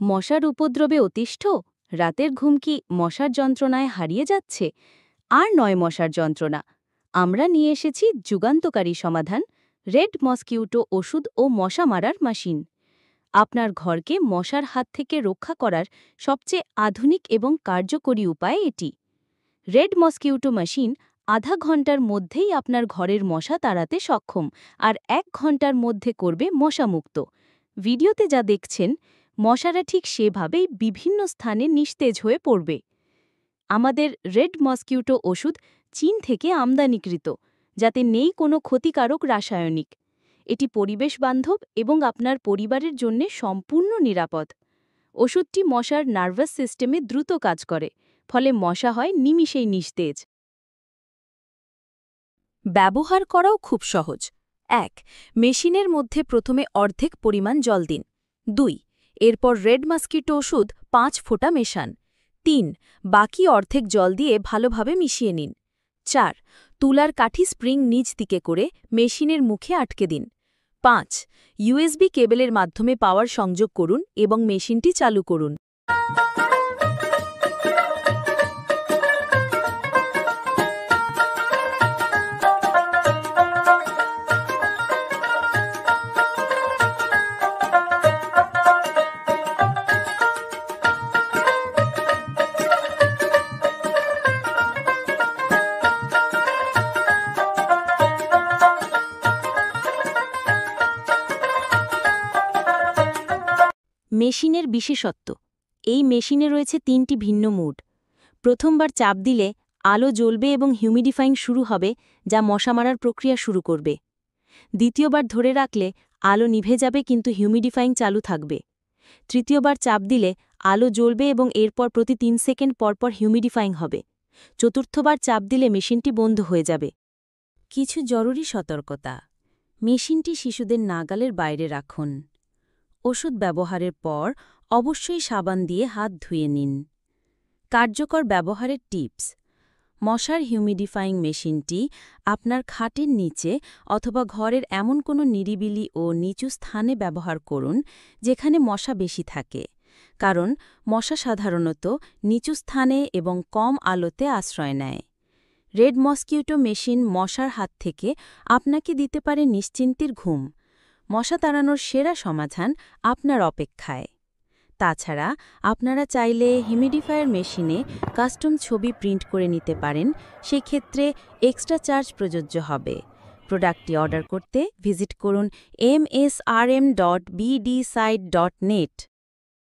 মশার উপদ্রবে অতিষ্ঠ? রাতের ঘুম কি মশার যন্ত্রণায় হারিয়ে যাচ্ছে? আর নয় মশার যন্ত্রণা। আমরা নিয়ে এসেছি যুগান্তকারী সমাধান, রেড মসকিউটো ওষুধ ও মশা মারার মেশিন। আপনার ঘরকে মশার হাত থেকে রক্ষা করার সবচেয়ে আধুনিক এবং কার্যকরী উপায় এটি। রেড মসকিউটো মেশিন আধা ঘন্টার মধ্যেই আপনার ঘরের মশা তাড়াতে সক্ষম আর 1 ঘন্টার মধ্যে করবে মশামুক্ত। ভিডিওতে যা দেখছেন, মশারা ঠিক সেভাবেই বিভিন্ন স্থানে নিস্তেজ হয়ে পড়বে। আমাদের রেড মসকিউটো ওষুধ চীন থেকে আমদানিকৃত, যাতে নেই কোনো ক্ষতিকারক রাসায়নিক। এটি পরিবেশ বান্ধব এবং আপনার পরিবারের জন্য সম্পূর্ণ নিরাপদ। ওষুধটি মশার নার্ভাস সিস্টেমে দ্রুত কাজ করে, ফলে মশা হয় নিমিষেই নিস্তেজ। ব্যবহার করাও খুব সহজ। 1. মেশিনের মধ্যে প্রথমে অর্ধেক পরিমাণ জল দিন। 2. এরপর রেড মসকিটো ওষুধ 5 ফোঁটা মেশান। 3. বাকি অর্ধেক জল দিয়ে ভালোভাবে মিশিয়ে নিন। 4. তুলার কাঠি স্প্রিং নিচ দিকে করে মেশিনের মুখে আটকে দিন। 5. USB কেবলের মাধ্যমে পাওয়ার সংযোগ করুন এবং মেশিনটি চালু করুন। মেশিনের বিশেষত্ব। এই মেশিনে রয়েছে 3টি ভিন্ন মোড। প্রথমবার চাপ দিলে আলো জ্বলবে এবং হিউমিডিফাইং শুরু হবে, যা মশা মারার প্রক্রিয়া শুরু করবে। দ্বিতীয়বার ধরে রাখলে আলো নিভে যাবে কিন্তু হিউমিডিফাইং চালু থাকবে। তৃতীয়বার চাপ দিলে আলো জ্বলবে এবং এরপর প্রতি 3 সেকেন্ড পরপর হিউমিডিফাইং হবে। চতুর্থবার চাপ দিলে মেশিনটি বন্ধ হয়ে যাবে। কিছু জরুরি সতর্কতা। মেশিনটি শিশুদের নাগালের বাইরে রাখুন। ওষুধ ব্যবহারের পর অবশ্যই সাবান দিয়ে হাত ধুয়ে নিন। কার্যকর ব্যবহারের টিপস। মশার হিউমিডিফাইং মেশিনটি আপনার খাটের নিচে অথবা ঘরের এমন কোনো নিরিবিলি ও নিচু স্থানে ব্যবহার করুন যেখানে মশা বেশি থাকে, কারণ মশা সাধারণত নিচু স্থানে এবং কম আলোতে আশ্রয় নেয়। রেড মসকিউটো মেশিন মশার হাত থেকে আপনাকে দিতে পারে নিশ্চিন্তির ঘুম। মশা তাড়ানোর সেরা সমাধান আপনার অপেক্ষায়। তাছাড়া আপনারা চাইলে হিউমিডিফায়ার মেশিনে কাস্টম ছবি প্রিন্ট করে নিতে পারেন, সেক্ষেত্রে এক্সট্রা চার্জ প্রযোজ্য হবে। প্রোডাক্টটি অর্ডার করতে ভিজিট করুন msrm.bdsite.net।